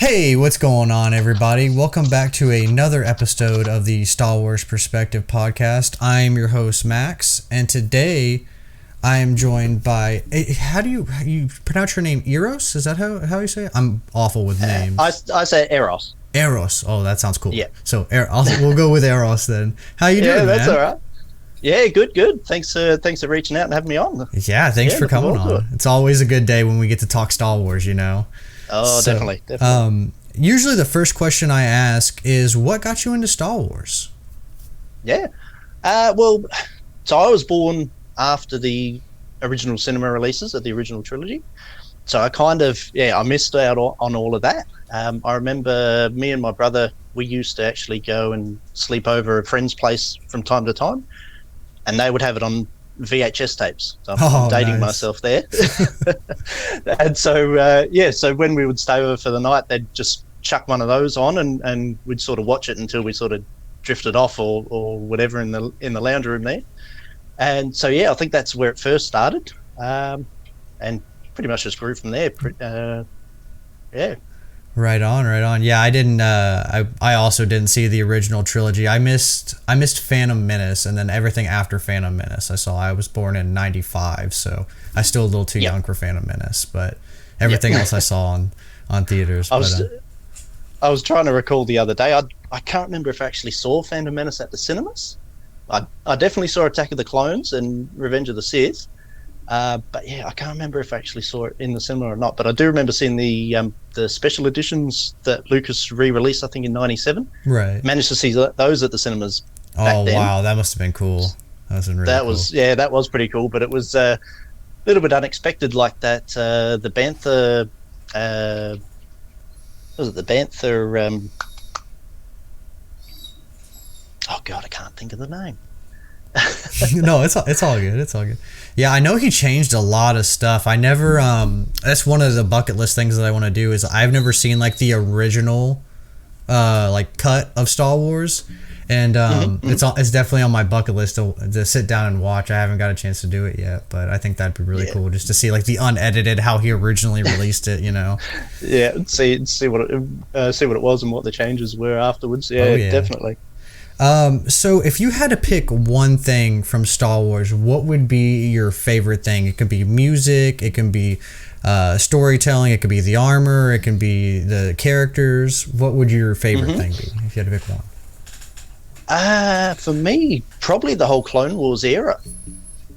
Hey, what's going on, everybody? Welcome back to another episode of the Star Wars Perspective podcast. I'm your host, Max, and today I am joined by... How do you pronounce your name? Eros? Is that how you say it? I'm awful with names. I say Eros. Eros. Oh, that sounds cool. Yeah. So we'll go with Eros then. How you doing, Yeah, that's man? all right. Yeah, good. Thanks for reaching out and having me on. Yeah, thanks for coming on. It's always a good day when we get to talk Star Wars, you know? Oh, So, definitely. Usually the first question I ask is, what got you into Star Wars? Yeah. Well, so I was born after the original cinema releases of the original trilogy. So I missed out on all of that. I remember me and my brother, we used to actually go and sleep over a friend's place from time to time, and they would have it on VHS tapes. So I'm dating myself there. And so when we would stay over for the night, they'd just chuck one of those on, and we'd sort of watch it until we sort of drifted off or whatever in the lounge room there. And so I think that's where it first started, and pretty much just grew from there. Right on. Yeah, I didn't. I also didn't see the original trilogy. I missed Phantom Menace, and then everything after Phantom Menace I saw. I was born in '95, so I still a little too young for Phantom Menace. But everything else I saw on theaters. I was trying to recall the other day. I can't remember if I actually saw Phantom Menace at the cinemas. I definitely saw Attack of the Clones and Revenge of the Sith. But I can't remember if I actually saw it in the cinema or not. But I do remember seeing the special editions that Lucas re-released, I think in '97. Right. Managed to see those at the cinemas. Back then. Wow, that must have been cool. That was pretty cool. But it was a little bit unexpected, like that. The Bantha. Was it the Bantha? Oh God, I can't think of the name. No, it's all good. It's all good. Yeah, I know he changed a lot of stuff. I never that's one of the bucket list things that I want to do is I've never seen like the original like cut of Star Wars, and it's definitely on my bucket list to sit down and watch. I haven't got a chance to do it yet, but I think that'd be really cool just to see like the unedited how he originally released it, you know. Yeah, see what it was and what the changes were afterwards. Yeah, definitely. So if you had to pick one thing from Star Wars, what would be your favorite thing? It could be music, it can be storytelling, it could be the armor, it can be the characters. What would your favorite thing be if you had to pick one? For me, probably the whole Clone Wars era.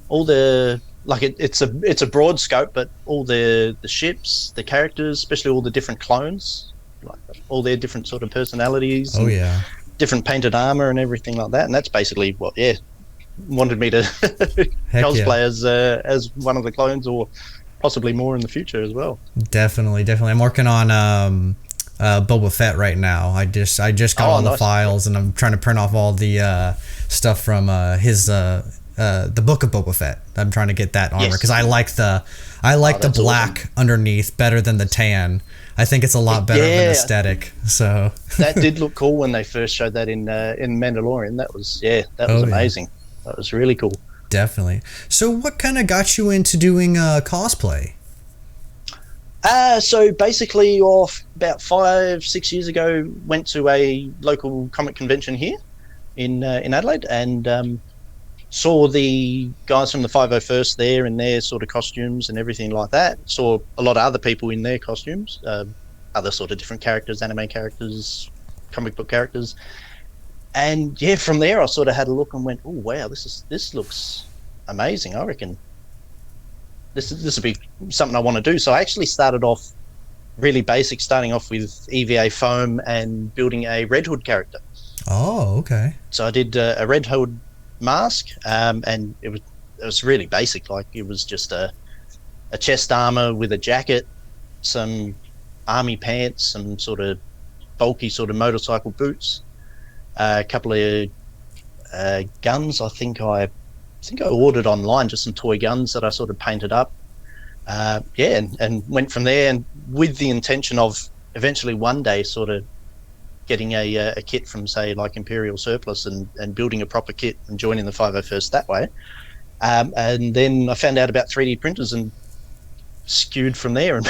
All the it's a broad scope, but all the ships, the characters, especially all the different clones, like all their different sort of personalities. Oh yeah. Different painted armor and everything like that, and that's basically what wanted me to cosplay as one of the clones, or possibly more in the future as well. Definitely. I'm working on Boba Fett right now. I just got all the files, and I'm trying to print off all the stuff from his the book of Boba Fett. I'm trying to get that armor because I like the black awesome. Underneath better than the tan. I think it's a lot better of an aesthetic. So that did look cool when they first showed that in Mandalorian. That was amazing. Yeah. That was really cool. Definitely. So what kind of got you into doing cosplay? So basically, off about 5-6 years ago, went to a local comic convention here in Adelaide, and saw the guys from the 501st there in their sort of costumes and everything like that. Saw a lot of other people in their costumes, other sort of different characters, anime characters, comic book characters. And from there I sort of had a look and went, oh wow, this looks amazing. I reckon this will be something I want to do. So I actually started off really basic, starting off with EVA foam and building a Red Hood character. Oh, okay. So I did a Red Hood mask, and it was really basic. Like it was just a chest armor with a jacket, some army pants, some sort of bulky sort of motorcycle boots, a couple of guns. I think I ordered online just some toy guns that I sort of painted up, and went from there, and with the intention of eventually one day sort of getting a kit from, say, like Imperial Surplus and building a proper kit and joining the 501st that way. And then I found out about 3D printers and skewed from there, and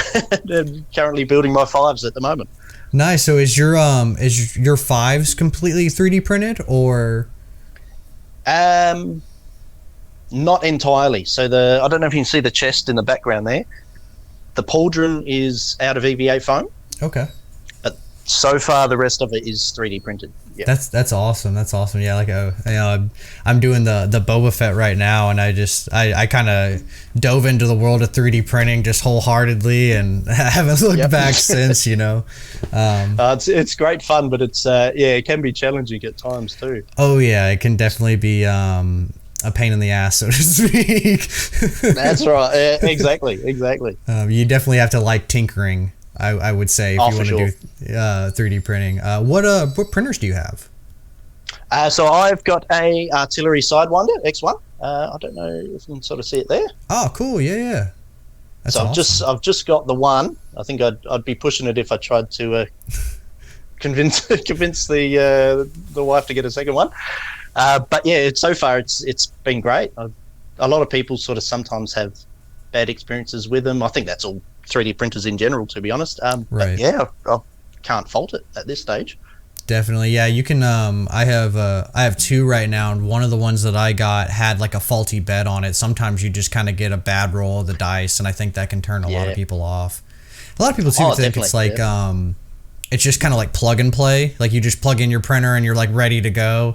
and currently building my fives at the moment. Nice. So is your fives completely 3D printed, or? Not entirely. So I don't know if you can see the chest in the background there. The pauldron is out of EVA foam. Okay. But so far, the rest of it is 3D printed. Yeah. That's awesome. That's awesome. Yeah, like I'm doing the Boba Fett right now, and I kind of dove into the world of 3D printing just wholeheartedly, and haven't looked back since. It's great fun, but it can be challenging at times too. Oh yeah, it can definitely be a pain in the ass, so to speak. That's right. Exactly. You definitely have to like tinkering, I would say, if you want to do 3D printing. What printers do you have? So I've got a artillery Sidewinder X1. I don't know if you can sort of see it there. Oh, cool. Yeah. That's awesome. I've just got the one. I think I'd be pushing it if I tried to convince the wife to get a second one. But yeah, so far it's been great. A lot of people sort of sometimes have bad experiences with them. I think that's all 3D printers in general, to be honest. Right. But yeah, I can't fault it at this stage. Definitely, yeah. You can. I have two right now, and one of the ones that I got had like a faulty bed on it. Sometimes you just kind of get a bad roll of the dice, and I think that can turn a lot of people off. A lot of people too think it's like it's just kind of like plug and play. Like you just plug in your printer and you're like ready to go.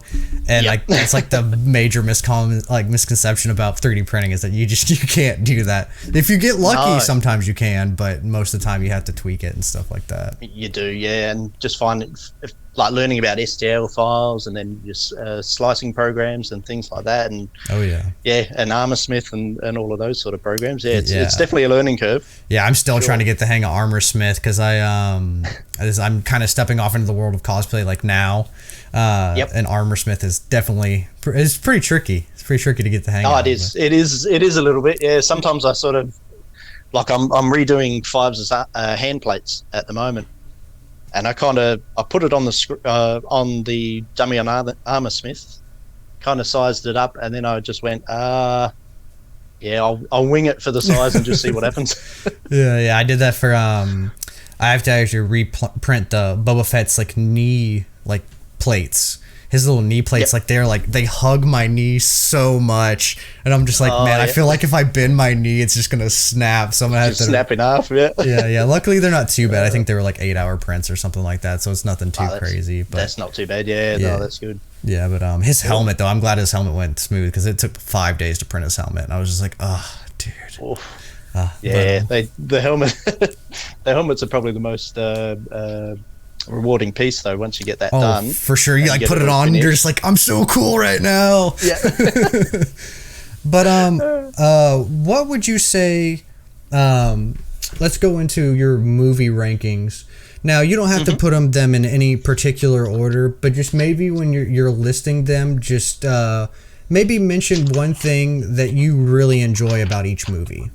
And like it's like the major misconception about 3D printing is that you can't do that. If you get lucky, sometimes you can, but most of the time you have to tweak it and stuff like that. You do, yeah, and just find it like learning about STL files and then just slicing programs and things like that. And and ArmorSmith and all of those sort of programs. Yeah, it's definitely a learning curve. Yeah, I'm still trying to get the hang of ArmorSmith because I'm kind of stepping off into the world of cosplay like now. And ArmorSmith is definitely it's pretty tricky. It's pretty tricky to get the hang of. Oh, it is. It is a little bit. Yeah, sometimes I sort of like I'm redoing Fives as hand plates at the moment. And I put it on the dummy on ArmorSmith, kind of sized it up, and then I just went, I'll wing it for the size and just see what happens. Yeah, I did that for I have to actually reprint the Boba Fett's like knee plates. His little knee plates, they hug my knee so much, and I'm just like, I feel like if I bend my knee, it's just gonna snap. So I'm gonna have to snap in half. Yeah. Luckily, they're not too bad. I think they were like 8-hour prints or something like that, so it's nothing too crazy. But that's not too bad. Yeah, no, that's good. Yeah, but his helmet though, I'm glad his helmet went smooth because it took 5 days to print his helmet, and I was just like, oh, dude. The helmet, the helmets are probably the most rewarding piece though once you get that done. For sure. You like put it on, you're just like, I'm so cool right now. Yeah. But what would you say, let's go into your movie rankings. Now you don't have to put them in any particular order, but just maybe when you're listing them, just maybe mention one thing that you really enjoy about each movie.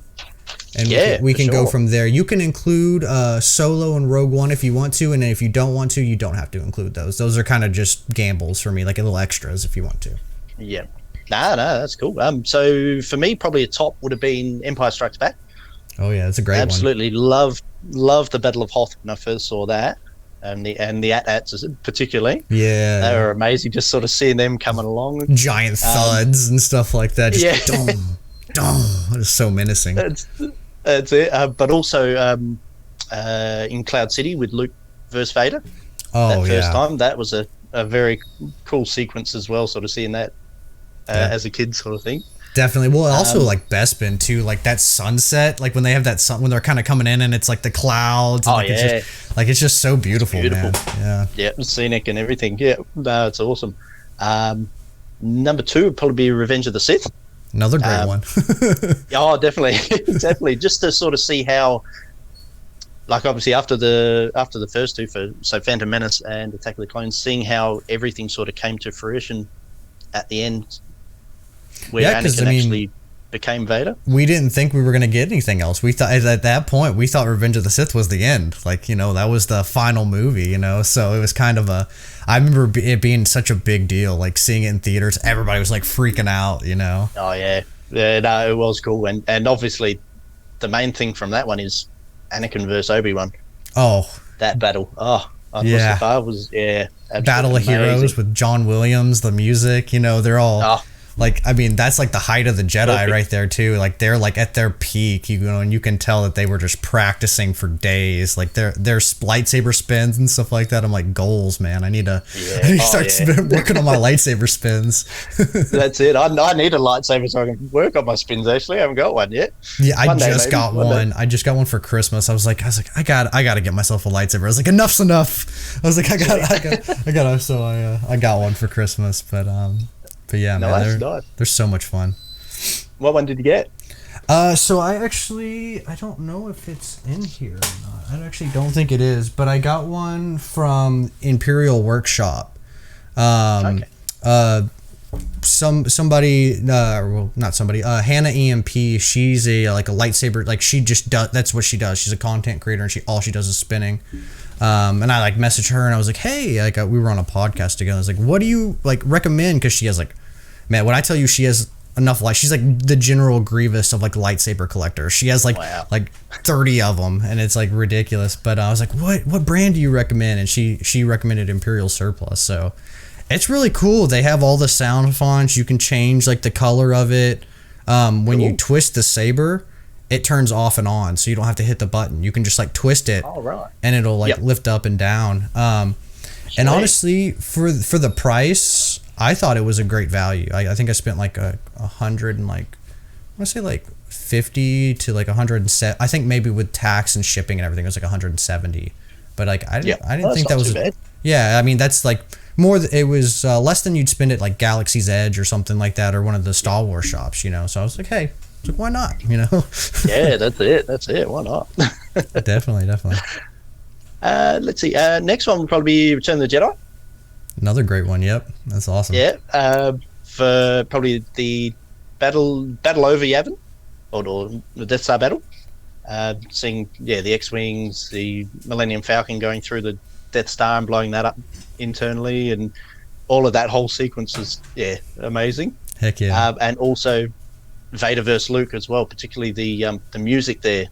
And we can go from there. You can include Solo and Rogue One if you want to, and if you don't want to, you don't have to include those. Those are kind of just gambles for me, like little extras if you want to. Yeah. No, that's cool. So for me, probably a top would have been Empire Strikes Back. Oh yeah, that's a great one. Absolutely loved the Battle of Hoth when I first saw that, and the AT-ATs particularly. Yeah, they were amazing. Just sort of seeing them coming along, giant thuds and stuff like that. Just dum. That is so menacing. That's it. But also in Cloud City with Luke versus Vader. That first time, that was a very cool sequence as well, sort of seeing that as a kid sort of thing. Definitely. Well, also like Bespin too, like that sunset, like when they have that sun, when they're kind of coming in and it's like the clouds. And it's just so beautiful, man. Yeah, scenic and everything. Yeah, no, it's awesome. Number 2 would probably be Revenge of the Sith. Another great one. Definitely. Just to sort of see how, like obviously after the first two, so Phantom Menace and Attack of the Clones, seeing how everything sort of came to fruition at the end, where Anakin actually became Vader. We didn't think we were going to get anything else. We thought at that point Revenge of the Sith was the end. Like, that was the final movie, so it was kind of I remember it being such a big deal, like seeing it in theaters. Everybody was like freaking out, Oh yeah. No, it was cool. And obviously the main thing from that one is Anakin versus Obi-Wan. Oh, that battle. Oh, on yeah. Mustafar was Battle of amazing. Heroes with John Williams, the music, they're all like, I mean, that's like the height of the Jedi perfect. right there too. Like they're like at their peak, and you can tell that they were just practicing for days. Like their lightsaber spins and stuff like that. I'm like, goals, man. I need to start working on my lightsaber spins. That's it. I need a lightsaber so I can work on my spins. Actually, I haven't got one yet. Yeah, I just got one. I just got one for Christmas. I was like, I got to get myself a lightsaber. I was like, enough's enough. I was like, I got. So I got one for Christmas, but yeah, man, they're so much fun. What one did you get? So I don't know if it's in here or not. I actually don't think it is, but I got one from Imperial Workshop. Hannah EMP, she's a lightsaber, like she just does, that's what she does. She's a content creator and all she does is spinning. And I messaged her and I was like, hey, we were on a podcast together. I was like, what do you recommend? Cause she has man, when I tell you she has enough she's like the General Grievous of lightsaber collectors. She has 30 of them and it's ridiculous. But I was like, what brand do you recommend? And she recommended Imperial Surplus. So it's really cool. They have all the sound fonts. You can change the color of it. When you twist the saber, it turns off and on, so you don't have to hit the button. You can just twist it, and it'll lift up and down. And honestly, for the price, I thought it was a great value. I think I spent $100 and I want to say 50 to 107. I think maybe with tax and shipping and everything, it was 170. But I didn't think that was bad. Yeah, I mean that's more. It was less than you'd spend at Galaxy's Edge or something like that, or one of the Star Wars shops. So I was like, hey. Why not? Yeah, that's it. Why not? Definitely. Let's see. Next one would probably be Return of the Jedi. Another great one. Yep, that's awesome. Yeah. For probably the battle over Yavin, or the Death Star battle. Seeing the X-wings, the Millennium Falcon going through the Death Star and blowing that up internally, and all of that whole sequence is amazing. Heck yeah. And also Vader versus Luke as well, particularly the music there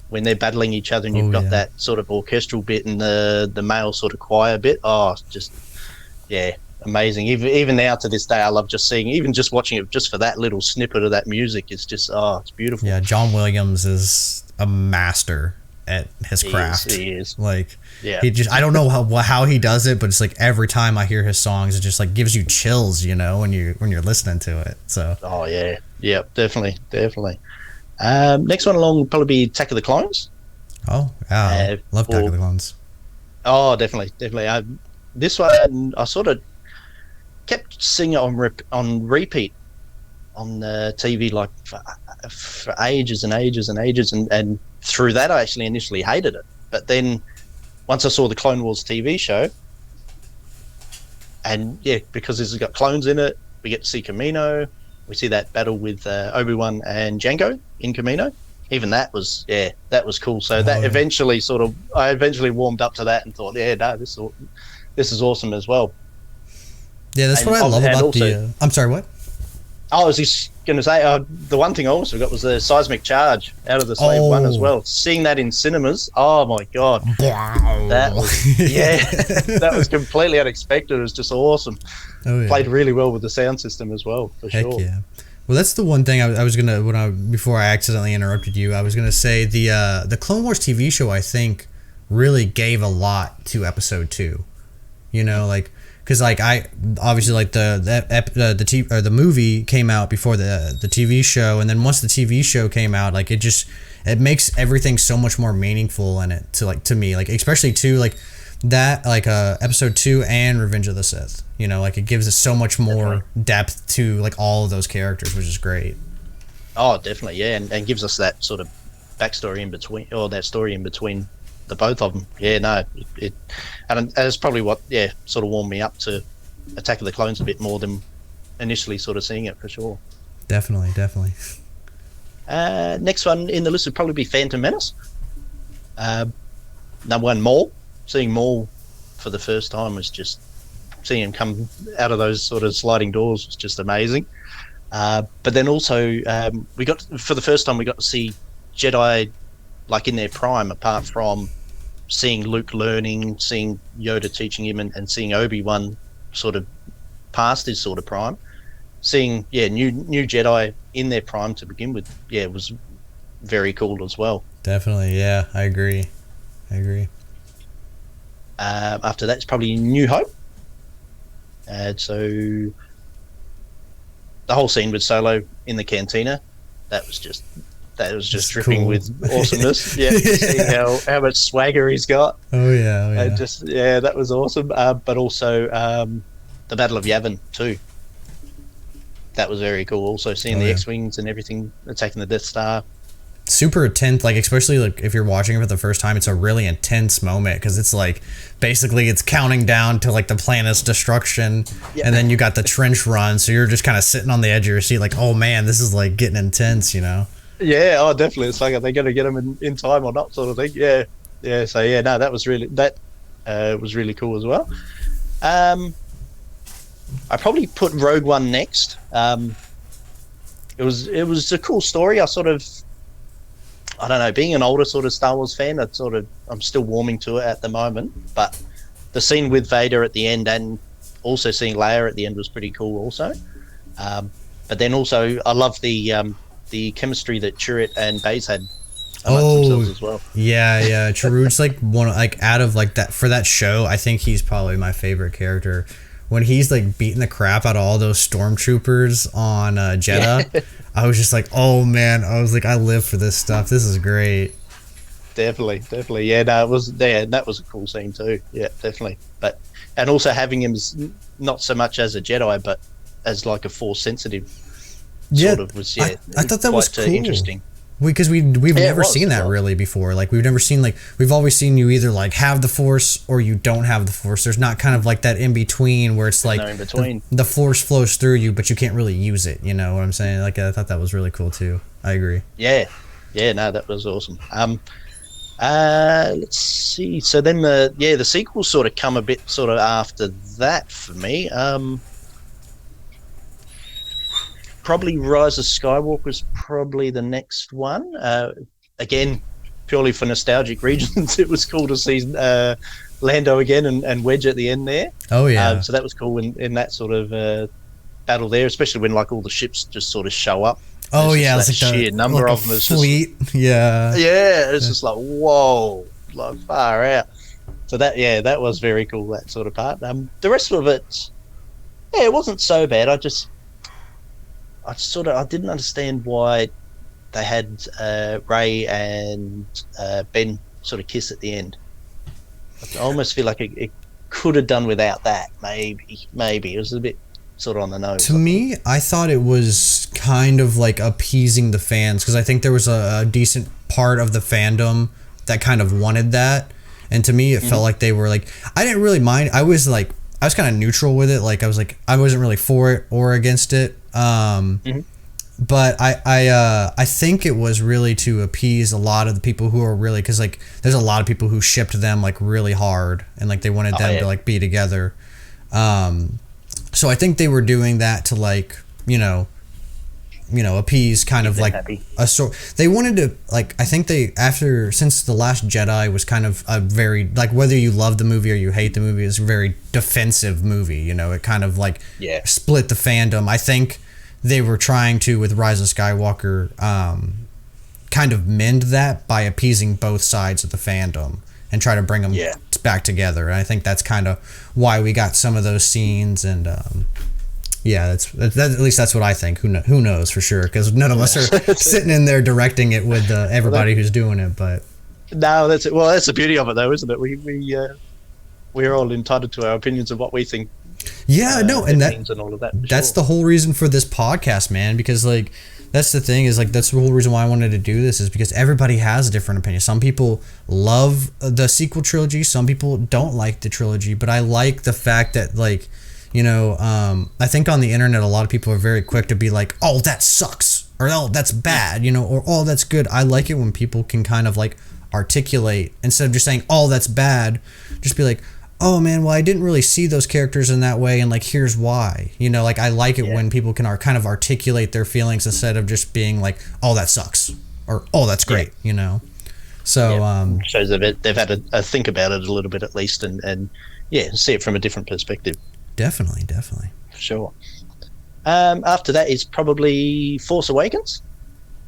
when they're battling each other, and you've got that sort of orchestral bit and the male sort of choir bit. Oh, just amazing. Even now to this day, I love just watching it just for that little snippet of that music. It's just it's beautiful. Yeah, John Williams is a master at his craft. He is. He just, I don't know how he does it, but it's every time I hear his songs, it just gives you chills, when you're listening to it. So. Oh yeah, definitely. Next one along would probably be Attack of the Clones. Oh yeah, love Attack of the Clones. Oh, definitely. This one I sort of kept seeing it on repeat on TV for ages and ages and ages, and through that I actually initially hated it, but then once I saw the Clone Wars TV show, and because this has got clones in it, we get to see Kamino. We see that battle with Obi-Wan and Jango in Kamino. Even that was cool. So I eventually warmed up to that and thought, this is awesome as well. Yeah, that's what I love about also, I'm sorry, what? I was just going to say, the one thing I also got was the seismic charge out of the Slave One as well. Seeing that in cinemas, oh my god, that was that was completely unexpected. It was just awesome. Played really well with the sound system as well, for sure. Yeah. Well, that's the one thing I was gonna before I accidentally interrupted you. I was gonna say the Clone Wars TV show I think really gave a lot to Episode 2. Because I obviously the movie came out before the TV show, and then once the TV show came out, it makes everything so much more meaningful in it to me, especially that Episode 2 and Revenge of the Sith. It gives us so much more depth to all of those characters, which is great. Oh, definitely, yeah, and gives us that sort of backstory in between, or that story in between the both of them. And that's probably what sort of warmed me up to Attack of the Clones a bit more than initially sort of seeing it, for sure. Definitely. Next one in the list would probably be Phantom Menace. Number one, Maul. Seeing Maul for the first time was just seeing him come out of those sort of sliding doors was just amazing. But then also we got to see Jedi like in their prime, apart from seeing Luke learning, seeing Yoda teaching him, and seeing Obi-Wan sort of past his sort of prime, seeing new Jedi in their prime to begin with, it was very cool as well. Definitely, yeah, I agree. After that, it's probably New Hope. So the whole scene with Solo in the cantina, that was just dripping cool. With awesomeness. Yeah, seeing how much swagger he's got. Oh yeah. That was awesome. But also the Battle of Yavin too. That was very cool. Also seeing the X-wings and everything attacking the Death Star. Super intense, like especially like if you're watching it for the first time, it's a really intense moment because it's like basically it's counting down to like the planet's destruction, and then you got the trench run, so you're just kind of sitting on the edge of your seat like, oh man, this is like getting intense, you know? Yeah, oh definitely. It's like, are they going to get them in time or not, sort of thing. So no, that was really cool as well. I probably put Rogue One next. It was a cool story. I don't know, being an older sort of Star Wars fan, I'm still warming to it at the moment. But the scene with Vader at the end, and also seeing Leia at the end, was pretty cool also. But then also, I love the chemistry that Chirrut and Baze had amongst themselves as well. Yeah. Chirrut's like one, like out of like that for that show, I think he's probably my favorite character. When he's like beating the crap out of all those stormtroopers on Jeddah, I was just like, oh man, I was like, I live for this stuff. This is great. Definitely. Yeah, no, it was there. That was a cool scene too. Yeah, definitely. And also having him not so much as a Jedi, but as like a Force sensitive sort of was. I thought that was cool. Interesting. Because we've never seen that really before. Like we've never seen we've always seen you either like have the Force or you don't have the Force. There's not kind of like that in between where it's like no in between. The Force flows through you, but you can't really use it. You know what I'm saying? Like I thought that was really cool too. I agree. Yeah. No, that was awesome. Let's see. So then the sequels sort of come a bit sort of after that for me. Probably Rise of Skywalker was probably the next one. Again, purely for nostalgic reasons, it was cool to see Lando again and Wedge at the end there. Oh yeah. So that was cool in that sort of battle there, especially when like all the ships just sort of show up. Oh yeah, it's like sheer number of them. Fleet. Yeah, it's just like whoa, like far out. So that was very cool, that sort of part. The rest of it, it wasn't so bad. I didn't understand why they had Rey and Ben sort of kiss at the end. I almost feel like it could have done without that. Maybe it was a bit sort of on the nose. To me, I thought it was kind of like appeasing the fans because I think there was a decent part of the fandom that kind of wanted that, and to me, it felt like they were like, I didn't really mind. I was kind of neutral with it. Like I wasn't really for it or against it. But I think it was really to appease a lot of the people who are really, because like there's a lot of people who shipped them like really hard and like they wanted them to like be together. So I think they were doing that to like appease kind of like happy. They wanted to like, I think since The Last Jedi was kind of a very like, whether you love the movie or you hate the movie, it's a very defensive movie. It kind of like split the fandom. I think they were trying to, with Rise of Skywalker, kind of mend that by appeasing both sides of the fandom and try to bring them back together. And I think that's kind of why we got some of those scenes. And that's at least that's what I think. Who knows for sure? Because none of us are sitting in there directing it with everybody who's doing it. But no, that's it. Well, that's the beauty of it, though, isn't it? We're all entitled to our opinions of what we think. Yeah, no, and all of that. That's the whole reason for this podcast, man. Because like, that's the thing is like that's the whole reason why I wanted to do this is because everybody has a different opinion. Some people love the sequel trilogy, some people don't like the trilogy. But I like the fact that like, I think on the internet a lot of people are very quick to be like, oh, that sucks, or oh, that's bad, or oh, that's good. I like it when people can kind of like articulate instead of just saying, oh, that's bad. Just be like, oh man, well I didn't really see those characters in that way, and like here's why. Like I like it when people can kind of articulate their feelings instead of just being like, oh that sucks, or oh, that's great, you know. So shows that they've had a think about it a little bit at least, and see it from a different perspective. Definitely. For sure. After that is probably Force Awakens.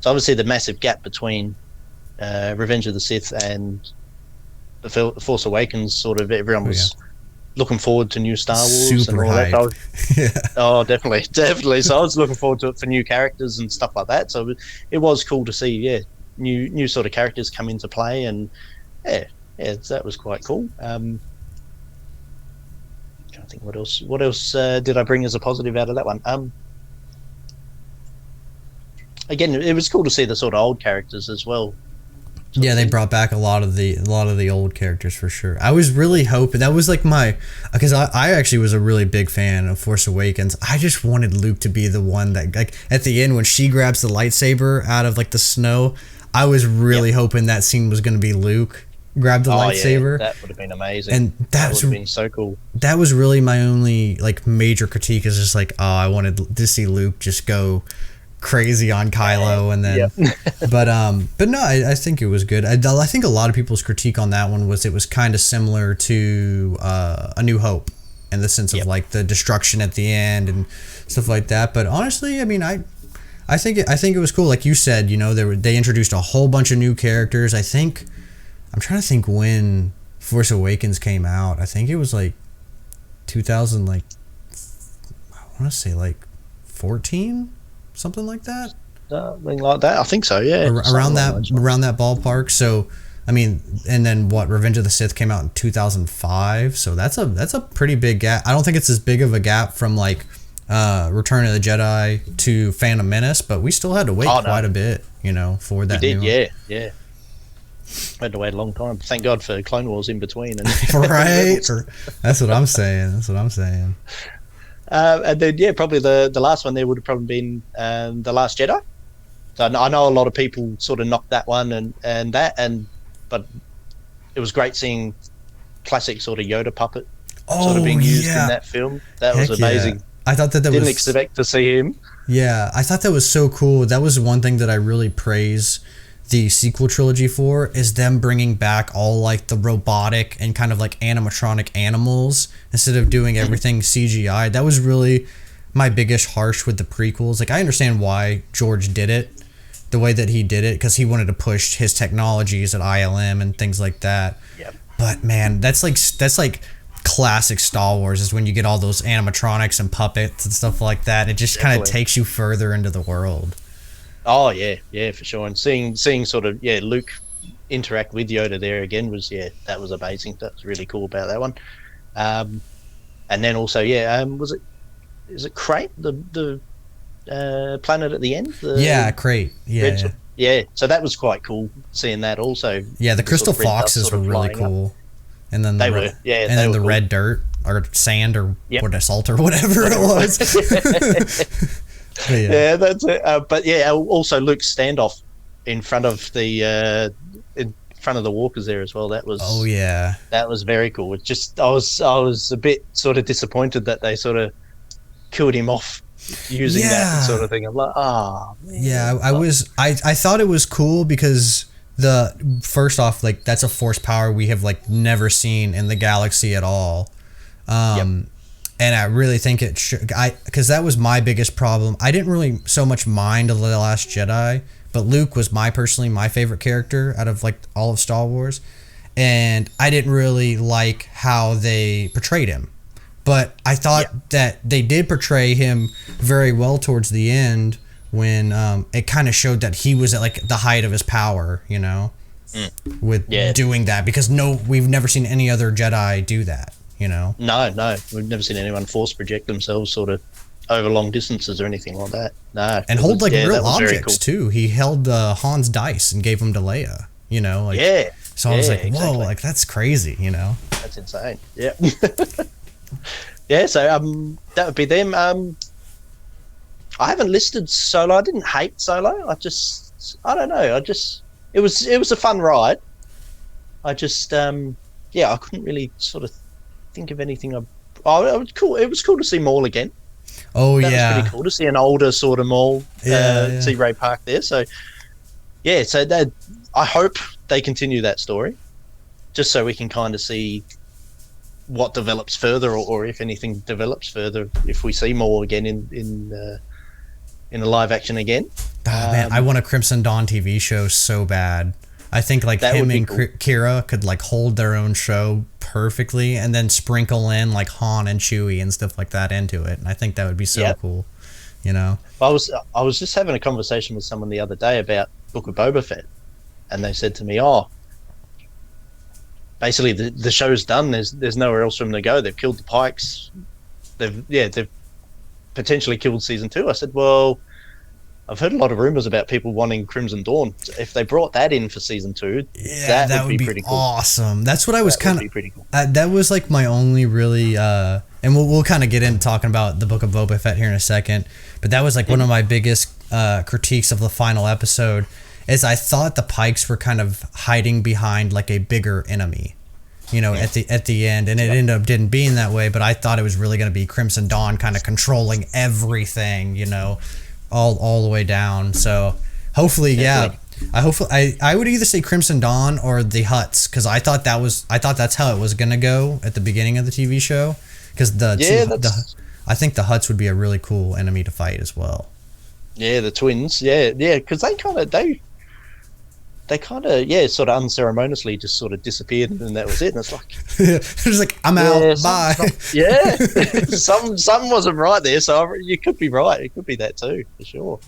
So obviously the massive gap between Revenge of the Sith and the Force Awakens, sort of everyone was looking forward to new Star Wars super and all hype. that. Oh, definitely. So I was looking forward to it for new characters and stuff like that. So it was cool to see, new sort of characters come into play, and that was quite cool. Trying to think what else did I bring as a positive out of that one? Again, it was cool to see the sort of old characters as well. Yeah, they brought back a lot of the old characters for sure. I was really hoping that was like because I actually was a really big fan of Force Awakens. I just wanted Luke to be the one that, like, at the end when she grabs the lightsaber out of like the snow, I was really hoping that scene was going to be Luke grab the lightsaber. Yeah, that would have been amazing. And that would have been so cool. That was really my only like major critique, is just like, I wanted to see Luke just go crazy on Kylo, and then but no, I think it was good. I think a lot of people's critique on that one was it was kind of similar to A New Hope, in the sense of like the destruction at the end and stuff like that. But honestly, I mean, I think it was cool. Like you said, you know, they introduced a whole bunch of new characters. I'm trying to think when Force Awakens came out. I think it was like 2000, like I want to say like 14. Something like that. Something like that. I think so. Yeah. Around that ballpark. So, I mean, and then Revenge of the Sith came out in 2005. So that's a pretty big gap. I don't think it's as big of a gap from like Return of the Jedi to Phantom Menace, but we still had to wait quite a bit, you know, for that. We did, yeah. Had to wait a long time. Thank God for Clone Wars in between. And right. That's what I'm saying. And then probably the last one there would have probably been The Last Jedi. So I know a lot of people sort of knocked that one but it was great seeing classic sort of Yoda puppet sort of being used in that film. That was amazing. I thought that didn't expect to see him. Yeah, I thought that was so cool. That was one thing that I really praise the sequel trilogy for, is them bringing back all like the robotic and kind of like animatronic animals instead of doing everything CGI. That was really my biggest harsh with the prequels. Like, I understand why George did it the way that he did it, because he wanted to push his technologies at ILM and things like that. Yep. But man, that's like classic Star Wars, is when you get all those animatronics and puppets and stuff like that. It just kind of takes you further into the world. Oh yeah, for sure. And seeing sort of Luke interact with Yoda there again was that was amazing. That was really cool about that one. And then also is it Crate, the planet at the end? Crate. Yeah. So that was quite cool seeing that also. Yeah, the crystal foxes were really cool. Up. And then the cool. red dirt or sand or salt or whatever it was. Yeah, that's it. But also Luke's standoff in front of the walkers there as well. That was that was very cool. It's just I was a bit sort of disappointed that they sort of killed him off using that sort of thing. I'm like, I thought it was cool because first off, like, that's a force power we have like never seen in the galaxy at all. And I really think it should, because that was my biggest problem. I didn't really so much mind The Last Jedi, but Luke was personally my favorite character out of like all of Star Wars, and I didn't really like how they portrayed him. But I thought that they did portray him very well towards the end, when it kind of showed that he was at like the height of his power, you know, with doing that, because we've never seen any other Jedi do that. You know? No, we've never seen anyone force project themselves sort of over long distances or anything like that. No, and hold like real objects too. He held Han's dice and gave them to Leia. You know, like So I was like, whoa, like that's crazy. You know, that's insane. Yeah, So that would be them. I haven't listed Solo. I didn't hate Solo. I don't know. It was a fun ride. I just I couldn't really sort of think of anything. It was cool. It was cool to see Maul again. Oh, that was pretty cool to see an older sort of Maul. See Ray Park there. So yeah, so that I hope they continue that story, just so we can kind of see what develops further, or if anything develops further, if we see more again in the live action again. Oh, man, I want a Crimson Dawn TV show so bad. I think like him and cool. Kira could like hold their own show perfectly, and then sprinkle in like Han and Chewie and stuff like that into it. And I think that would be so cool. You know, I was just having a conversation with someone the other day about Book of Boba Fett, and they said to me, "Oh, basically the show's done. There's nowhere else for them to go. They've killed the Pikes. They've potentially killed season 2." I said, "Well, I've heard a lot of rumors about people wanting Crimson Dawn. If they brought that in for season 2, that would be pretty cool. Awesome. That's what I was kind of pretty cool. That was like my only really and we'll kind of get into talking about the Book of Boba Fett here in a second, but that was like one of my biggest critiques of the final episode is I thought the Pikes were kind of hiding behind like a bigger enemy, you know, at the end, and it ended up didn't being that way, but I thought it was really going to be Crimson Dawn kind of controlling everything, you know, all the way down. So hopefully, I would either say Crimson Dawn or the Hutts, because I thought that's how it was gonna go at the beginning of the TV show, because I think the Hutts would be a really cool enemy to fight as well. Yeah, the twins. Yeah, because they kind of sort of unceremoniously just sort of disappeared, and that was it. And it's like, it's like, I'm out, bye. Something wasn't right there. So you could be right. It could be that too, for sure.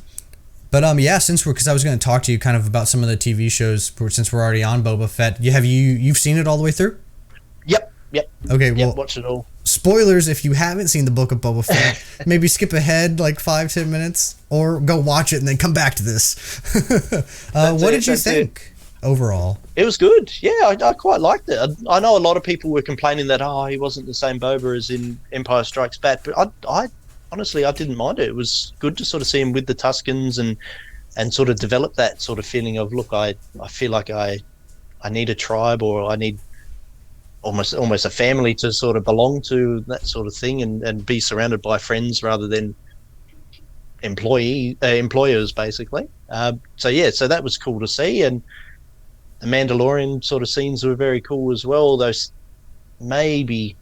But because I was going to talk to you kind of about some of the TV shows since we're already on Boba Fett. You've seen it all the way through? Yep. Okay, well, watch it all. Spoilers if you haven't seen the Book of Boba Fett. Maybe skip ahead like 5-10 minutes, or go watch it and then come back to this. What did you think overall? It was good. Yeah, I quite liked it. I know a lot of people were complaining that he wasn't the same Boba as in Empire Strikes Back, but I honestly, I didn't mind it. It was good to sort of see him with the Tuskens and sort of develop that sort of feeling of, look, I feel like I need a tribe, or I need almost a family to sort of belong to, that sort of thing, and be surrounded by friends rather than employers, basically. So that was cool to see, and the Mandalorian sort of scenes were very cool as well. Those maybe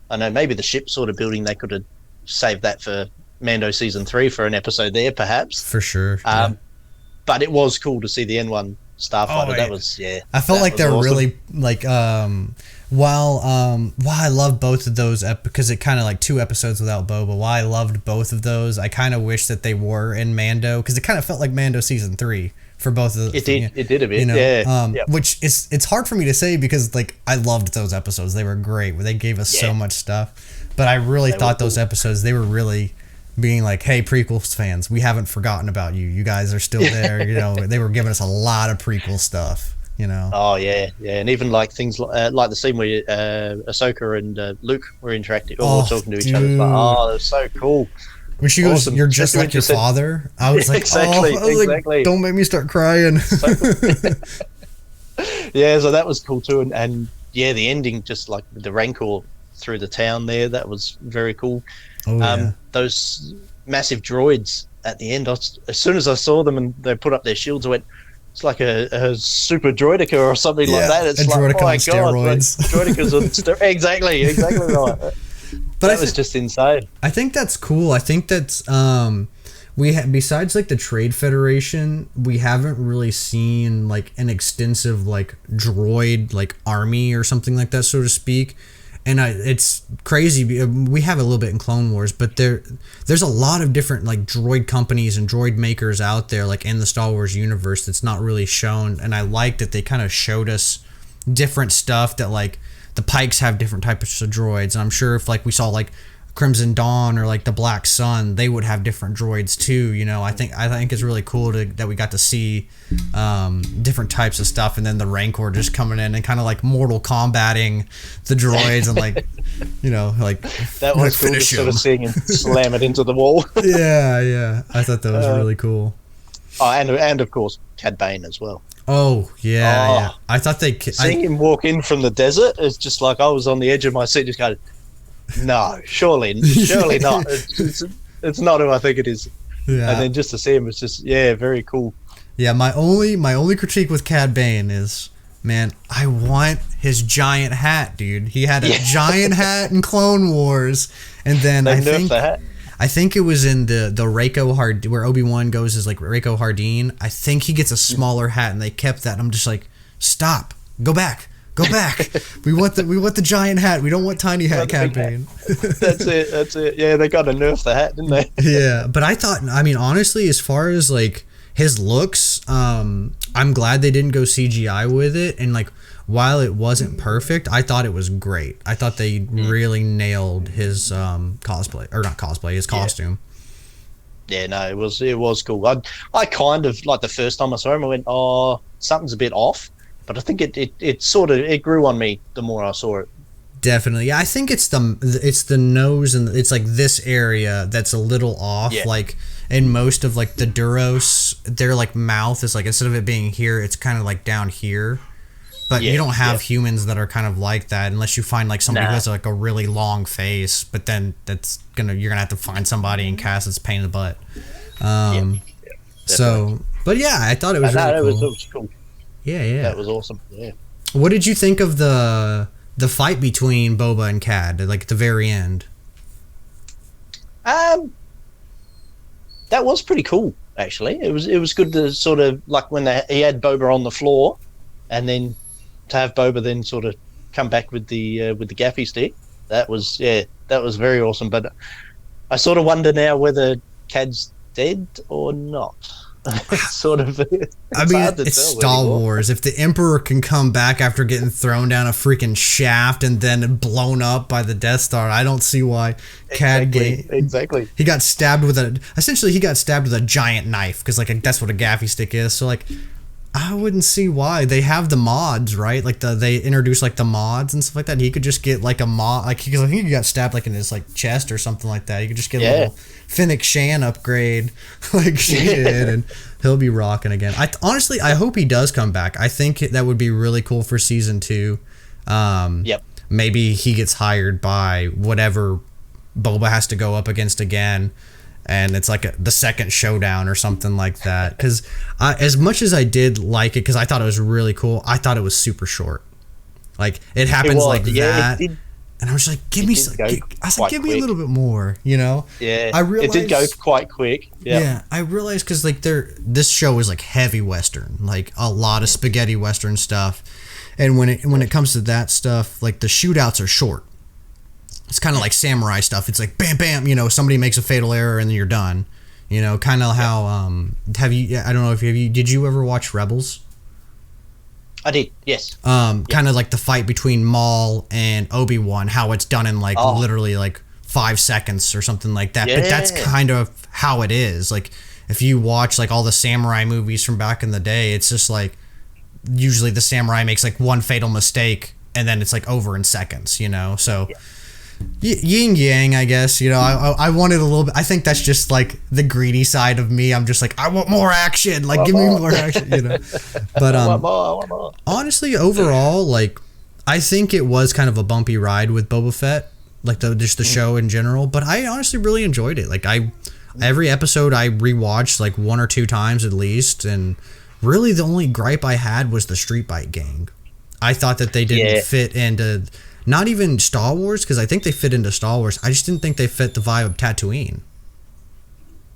the ship sort of building, they could have saved that for Mando season 3 for an episode there, perhaps. For sure. But it was cool to see the N1 starfighter. That was I felt like they're awesome. Really like while I love both of those because it kind of like 2 episodes without Boba. While I loved both of those, I kind of wish that they were in Mando, because it kind of felt like Mando season 3 for both of the. It did a bit, you know? Which it's hard for me to say because like I loved those episodes. They were great. They gave us so much stuff, but I really thought those episodes, they were really being like, hey, prequels fans, we haven't forgotten about you. You guys are still there. You know, they were giving us a lot of prequel stuff, you know. Oh, yeah. And even like things like the scene where Ahsoka and Luke were interacting, or talking to each other. It's like, that's so cool. When she goes, you're just like your father. I was like, exactly. Like, don't make me start crying. Yeah, so that was cool too. And the ending, just like the Rancor through the town there, that was very cool. Those massive droids at the end, as soon as I saw them and they put up their shields, I went, it's like a super droidica or something like that. It's like, oh my god, droidicas on steroids. Exactly right. But that was just insane. I think that's cool. I think that's besides like the Trade Federation, we haven't really seen like an extensive like droid like army or something like that, so to speak. And it's crazy. We have a little bit in Clone Wars, but there's a lot of different like droid companies and droid makers out there, like in the Star Wars universe, that's not really shown. And I like that they kind of showed us different stuff, that like the Pikes have different types of droids. And I'm sure if like we saw like Crimson Dawn or like the Black Sun, they would have different droids too. You know, I think it's really cool that we got to see different types of stuff, and then the Rancor just coming in and kind of like Mortal Kombating the droids and like, you know, like that was cool, just sort of seeing him slam it into the wall. yeah, I thought that was really cool. Oh, and of course Cad Bane as well. Oh yeah. I thought seeing him walk in from the desert is just like I was on the edge of my seat, just going, no, surely not. It's not who I think it is. Yeah. And then just to see him, it's just very cool. Yeah, my only critique with Cad Bane is, man, I want his giant hat, dude. He had a giant hat in Clone Wars, and then I think it was in the Rako Hard where Obi-Wan goes as like Rako Hardeen. I think he gets a smaller hat, and they kept that. And I'm just like, stop, go back. we want the giant hat. We don't want tiny hat Cad Bane. That's it. Yeah, they got to nerf the hat, didn't they? Yeah, but I mean, honestly, as far as like his looks, I'm glad they didn't go CGI with it, and like while it wasn't perfect, I thought it was great. I thought they really nailed his cosplay, or not cosplay, his costume. Yeah, no, it was cool. I kind of, like, the first time I saw him, I went, oh, something's a bit off, but I think it grew on me the more I saw it. Definitely. Yeah, I think it's the nose, and it's like this area that's a little off. Yeah. Like in most of like the Duros, their like mouth is like, instead of it being here, it's kind of like down here. But you don't have humans that are kind of like that unless you find like somebody who has like a really long face. But then you're gonna have to find somebody and cast that's a pain in the butt. So, but yeah, I thought it was really cool. It was cool. Yeah. That was awesome. Yeah. What did you think of the fight between Boba and Cad, like at the very end? That was pretty cool, actually. It was good to sort of, like, when he had Boba on the floor, and then to have Boba then sort of come back with the gaffy stick. That was very awesome. But I sort of wonder now whether Cad's dead or not. Sort of. I mean, it's Star Wars. If the Emperor can come back after getting thrown down a freaking shaft and then blown up by the Death Star, I don't see why Cad exactly. He got stabbed with a giant knife, because like that's what a gaffy stick is. So like, I wouldn't see why. They have the mods, right? Like they introduce like the mods and stuff like that. He could just get like a mod, like, because I think he got stabbed like in his like chest or something like that. You could just get a little Fennec Shan upgrade, like she did, and he'll be rocking again. Honestly, I hope he does come back. I think that would be really cool for season 2. Maybe he gets hired by whatever Boba has to go up against again, and it's like the second showdown or something like that. Because as much as I did like it, because I thought it was really cool, I thought it was super short. Like, it happens that. And I was like, give me a little bit more, you know? Yeah, I realized, it did go quite quick. Yeah, I realized, because like this show is like heavy Western, like a lot of spaghetti Western stuff. And when it comes to that stuff, like the shootouts are short. It's kind of like samurai stuff. It's like bam, bam, you know, somebody makes a fatal error and then you're done. You know, kind of how I don't know if did you ever watch Rebels? I did, yes. Kind of like the fight between Maul and Obi-Wan, how it's done in like literally like 5 seconds or something like that. Yeah. But that's kind of how it is. Like, if you watch like all the samurai movies from back in the day, it's just like usually the samurai makes like one fatal mistake and then it's like over in seconds, you know? So yin yang, I guess, you know. I wanted a little bit. I think that's just like the greedy side of me. I'm just like, I want more action, like give me more action, you know. But I want more. Honestly, overall, like, I think it was kind of a bumpy ride with Boba Fett, like just the show in general, but I honestly really enjoyed it. Like, every episode I rewatched like 1 or 2 times at least, and really the only gripe I had was the Street Bike Gang. I thought that they didn't fit into, not even Star Wars, because I think they fit into Star Wars. I just didn't think they fit the vibe of Tatooine.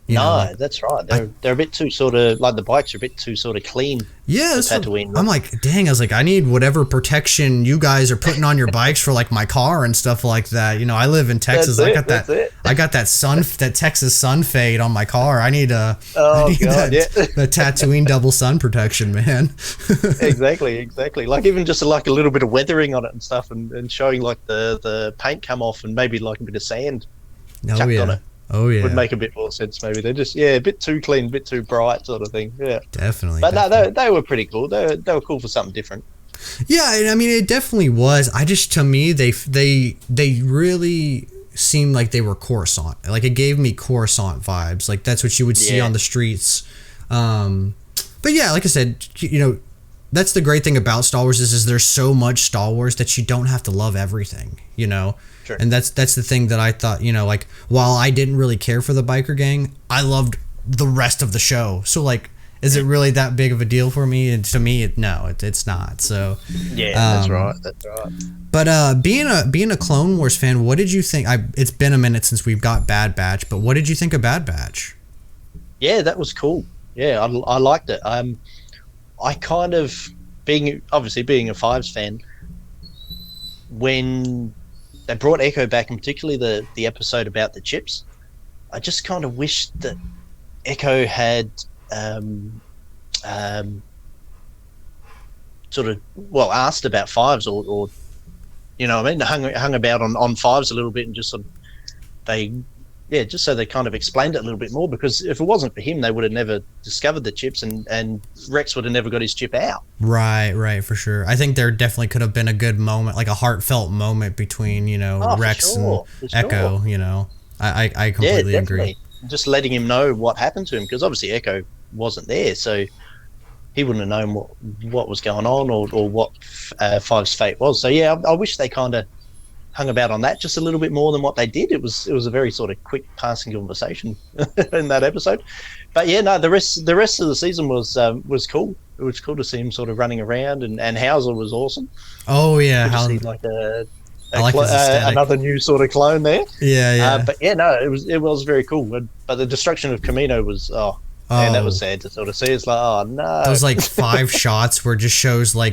That's right. They're a bit too sort of, like, the bikes are a bit too sort of clean. Yeah, I'm like, dang, I was like, I need whatever protection you guys are putting on your bikes for like my car and stuff like that. You know, I live in Texas. I got that Texas sun fade on my car. I need the Tatooine double sun protection, man. Exactly. Like, even just like a little bit of weathering on it and stuff, and showing like the paint come off and maybe like a bit of sand chucked on it. Oh yeah, would make a bit more sense. Maybe they're just a bit too clean, a bit too bright, sort of thing. Yeah, definitely. But no, they were pretty cool. They were cool for something different. Yeah, I mean, it definitely was. To me, they really seemed like they were Coruscant. Like, it gave me Coruscant vibes. Like, that's what you would see on the streets. But yeah, like I said, you know, that's the great thing about Star Wars is there's so much Star Wars that you don't have to love everything. You know. Sure. And that's the thing that I thought, you know, like, while I didn't really care for the biker gang, I loved the rest of the show. So like, is it really that big of a deal for me? And to me, it's not. So yeah, that's right. But being a Clone Wars fan, what did you think? It's been a minute since we've got Bad Batch, but what did you think of Bad Batch? Yeah, that was cool. Yeah, I liked it. I kind of being a Fives fan, when they brought Echo back, and particularly the episode about the chips, I just kind of wished that Echo had sort of asked about Fives, or you know what I mean, hung about on Fives a little bit, and just sort of just so they kind of explained it a little bit more, because if it wasn't for him, they would have never discovered the chips, and Rex would have never got his chip out. Right, for sure. I think there definitely could have been a good moment, like a heartfelt moment between, Rex and Echo, I completely agree. Just letting him know what happened to him, because obviously Echo wasn't there, so he wouldn't have known what was going on, or what Five's fate was. So yeah, I wish they kind of hung about on that just a little bit more than what they did. It was a very sort of quick passing conversation in that episode. But yeah, no, the rest of the season was cool. It was cool to see him sort of running around, and Hauser was awesome. Oh yeah, like another new sort of clone there. Yeah. But yeah, no, it was very cool. But the destruction of Kamino was man, that was sad to sort of see. It's like, oh no, those like 5 shots where it just shows I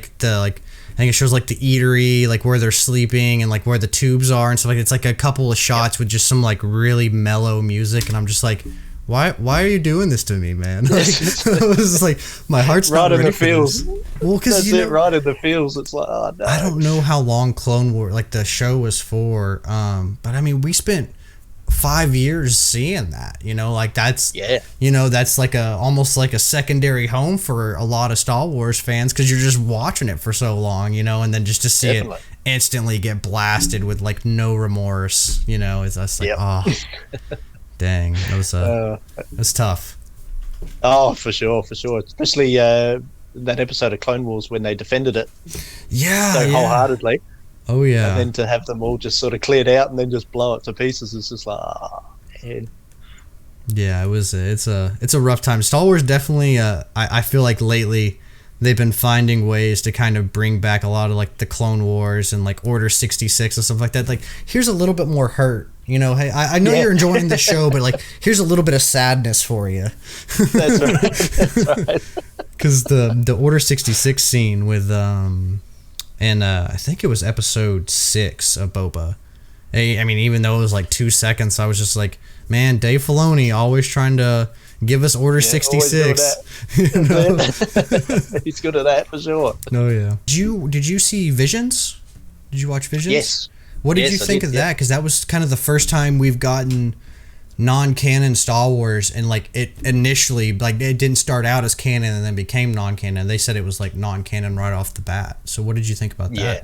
think it shows like the eatery, like where they're sleeping, and like where the tubes are and stuff. Like it's like a couple of shots with just some like really mellow music, and I'm just like, why are you doing this to me, man? Like, it was just like, my heart's right not ready in the feels. Well, because right in the feels. It's like, oh no. I don't know how long Clone Wars, like the show, was for, but I mean, we spent 5 years seeing that, like that's that's like almost like a secondary home for a lot of Star Wars fans, because you're just watching it for so long, and then just to see it instantly get blasted with like no remorse, it's just like, oh dang, that was tough. Oh, for sure, especially that episode of Clone Wars when they defended it so wholeheartedly. Oh yeah, and then to have them all just sort of cleared out and then just blow it to pieces, it's just like, man. Yeah, it's a rough time. Star Wars definitely. I feel like lately they've been finding ways to kind of bring back a lot of like the Clone Wars and like Order 66 and stuff like that. Like, here's a little bit more hurt. Hey, I know you're enjoying the show, but like, here's a little bit of sadness for you. That's right. Because the Order 66 scene with and I think it was episode 6 of Boba. I mean, even though it was like 2 seconds, I was just like, man, Dave Filoni always trying to give us Order 66. He's good at that for sure. Oh yeah. Did you see Visions? Did you watch Visions? Yes. What did you think of that? Because that was kind of the first time we've gotten non-canon Star Wars, and like it initially, like it didn't start out as canon and then became non-canon. They said it was like non-canon right off the bat. So what did you think about that? Yeah,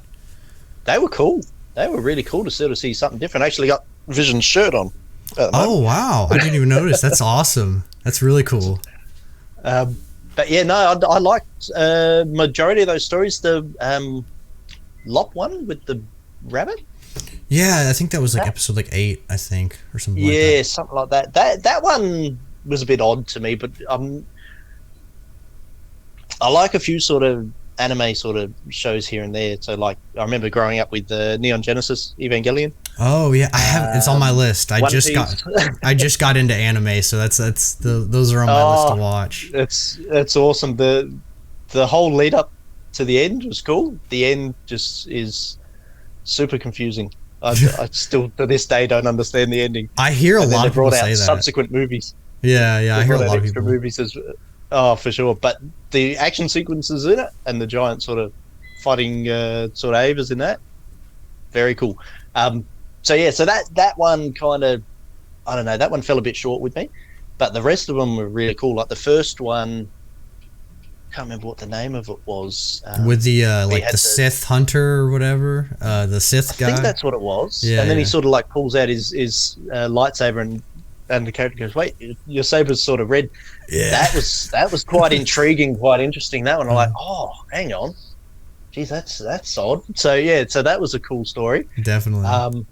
they were cool. They were really cool to sort of see something different. I actually got Vision's shirt on. Oh wow, I didn't even notice. That's awesome. That's really cool. But yeah, no, I liked majority of those stories. The Lop one with the rabbit. Yeah, I think that was like episode 8, I think, or something like that. Yeah, something like that. That one was a bit odd to me, but I like a few sort of anime sort of shows here and there. So like, I remember growing up with the Neon Genesis Evangelion. Oh yeah, I have. It's on my list. I just got into anime, so those are on my list to watch. It's awesome. The whole lead up to the end was cool. The end just is super confusing. I still to this day don't understand the ending. I hear a lot of people say that. Subsequent movies. Yeah, I hear a lot of extra people. Movies for sure. But the action sequences in it and the giant sort of fighting sort of Avas in that, very cool. So that one kind of, I don't know, that one fell a bit short with me, but the rest of them were really cool. Like the first one, can't remember what the name of it was. With the the Sith hunter or whatever, the Sith guy. I think that's what it was. Yeah, and then he sort of like pulls out his lightsaber and the character goes, "Wait, your saber's sort of red." Yeah, that was quite intriguing, quite interesting. That one, I'm like, oh, hang on, geez, that's odd. So that was a cool story. Definitely.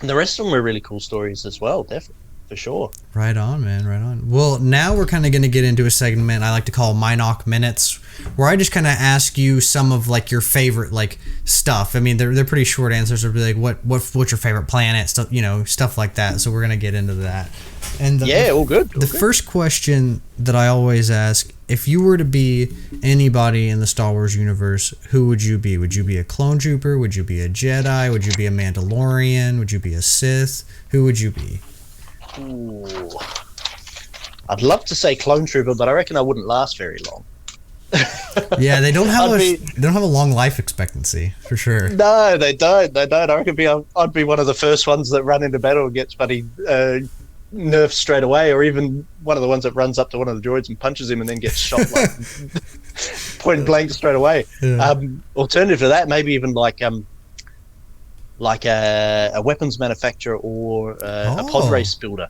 The rest of them were really cool stories as well. Definitely. for sure. Right on, man. Right on. Well, now we're kind of going to get into a segment I like to call Minoc Minutes, where I just kind of ask you some of like your favorite like stuff. I mean, they're pretty short answers. They'll be like, what's your favorite planet? Stuff, stuff like that. So we're gonna get into that. And all good. The first question that I always ask: if you were to be anybody in the Star Wars universe, who would you be? Would you be a clone trooper? Would you be a Jedi? Would you be a Mandalorian? Would you be a Sith? Who would you be? Ooh. I'd love to say clone trooper, but I reckon I wouldn't last very long. Yeah, they don't have a long life expectancy for sure. No, they don't. I reckon I'd be one of the first ones that run into battle and gets buddy nerfed straight away, or even one of the ones that runs up to one of the droids and punches him and then gets shot like point blank straight away. Yeah. Alternative to that, maybe even like a weapons manufacturer or a pod race builder.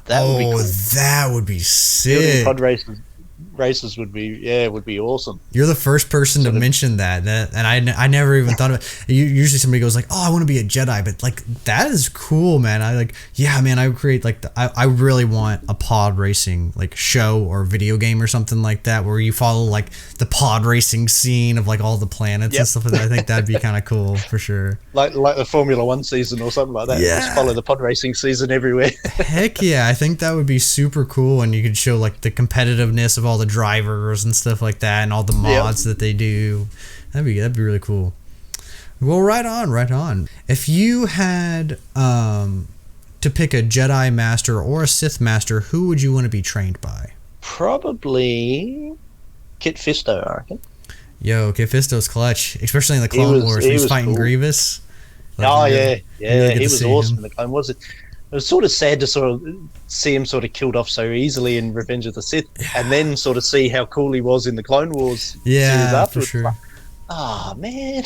That would be cool. That would be sick. Building pod races would be awesome. You're the first person to mention that, and I never even thought of it. Usually somebody goes like, "Oh, I want to be a Jedi," but like that is cool, man. I would create like I really want a pod racing like show or video game or something like that where you follow like the pod racing scene of like all the planets and stuff like that. I think that'd be kind of cool for sure. Like the Formula One season or something like that. Yeah. Just follow the pod racing season everywhere. Heck yeah, I think that would be super cool, and you could show like the competitiveness of all the drivers and stuff like that, and all the mods that they do. That'd be really cool. Well, right on. If you had to pick a Jedi Master or a Sith Master, who would you want to be trained by? Probably Kit Fisto, I reckon. Yo, Kit Fisto's clutch, especially in the Clone Wars. He was fighting cool. Grievous. Like, he was awesome in the Clone Wars. It was sort of sad to sort of see him sort of killed off so easily in Revenge of the Sith, and then sort of see how cool he was in the Clone Wars series afterwards. For sure. Like, man.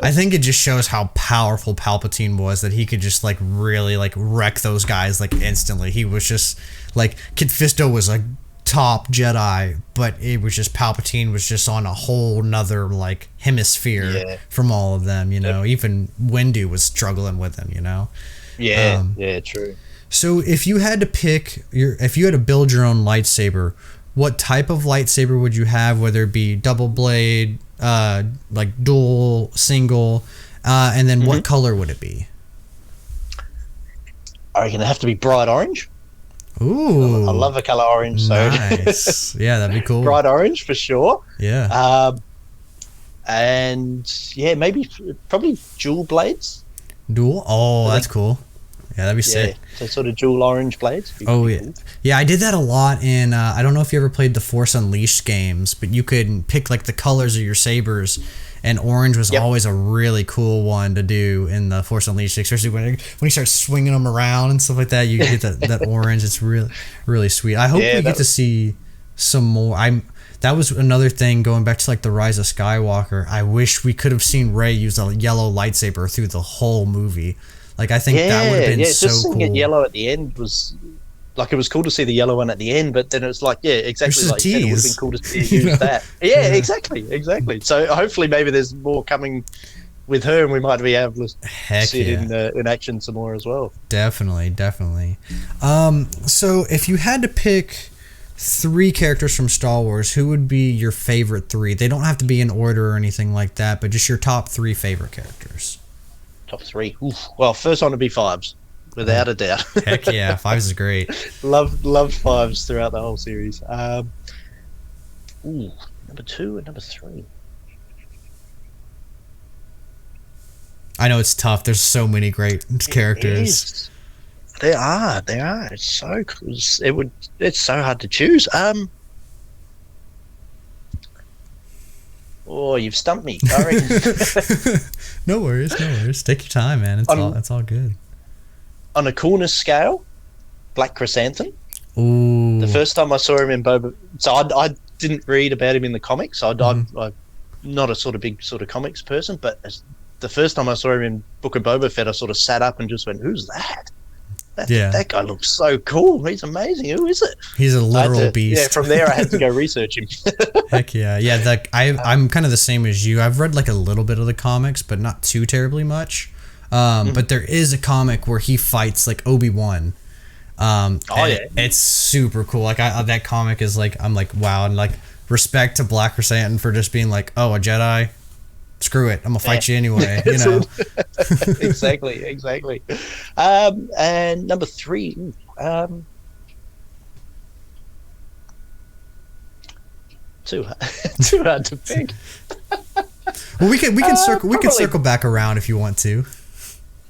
I think it just shows how powerful Palpatine was, that he could just like really like wreck those guys like instantly. He was just like, Kit Fisto was a top Jedi, but it was just Palpatine was just on a whole nother like hemisphere from all of them, Even Windu was struggling with him, Yeah, true. So if you had to if you had to build your own lightsaber, what type of lightsaber would you have? Whether it be double blade, like dual, single, and then what color would it be? I reckon it'd have to be bright orange. Ooh, I love the color orange. So nice. Yeah, that'd be cool. Bright orange for sure. Yeah. And maybe probably dual blades. Dual? Oh, that's cool. Yeah, that'd be sick. So sort of dual orange blades. Oh, yeah. Cool. Yeah, I did that a lot in, I don't know if you ever played the Force Unleashed games, but you could pick like the colors of your sabers, and orange was always a really cool one to do in the Force Unleashed, especially when you start swinging them around and stuff like that. You get that orange. It's really, really sweet. I hope we get to see some more. That was another thing going back to like the Rise of Skywalker. I wish we could have seen Rey use a yellow lightsaber through the whole movie. Like, I think that would have been so just cool. Seeing it yellow at the end was like, it was cool to see the yellow one at the end, but then it's like, exactly like you said, it would have been cool to see use that. Yeah, exactly. So hopefully maybe there's more coming with her, and we might be able to see it in action some more as well. Definitely. So if you had to pick 3 characters from Star Wars, who would be your favorite 3? They don't have to be in order or anything like that, but just your top 3 favorite characters. Top 3. Oof. Well, first one would be Fives, without a doubt. Heck yeah, Fives is great. Love Fives throughout the whole series. Number 2 and number 3. I know it's tough. There's so many great characters. There are. It's so cool. It's so hard to choose. Oh, you've stumped me. I reckon. No worries. Take your time, man. It's all good. On a coolness scale, Black Chrysanthemum. Ooh. The first time I saw him in Boba, so I didn't read about him in the comics. I'm not a sort of big sort of comics person, but the first time I saw him in Book of Boba Fett, I sort of sat up and just went, "Who's that?" That guy looks so cool. He's amazing. Who is it? He's a literal beast. Yeah, from there I had to go research him. Heck yeah. Yeah, I'm kind of the same as you. I've read like a little bit of the comics, but not too terribly much. But there is a comic where he fights like Obi-Wan. It's super cool. Like that comic is like, I'm like, wow, and like respect to Black Chrysanthemum for just being like, oh, a Jedi, screw it, I'm gonna fight you anyway. You know. Exactly. And number 3. Too hard to pick. Well, we can circle back around if you want to.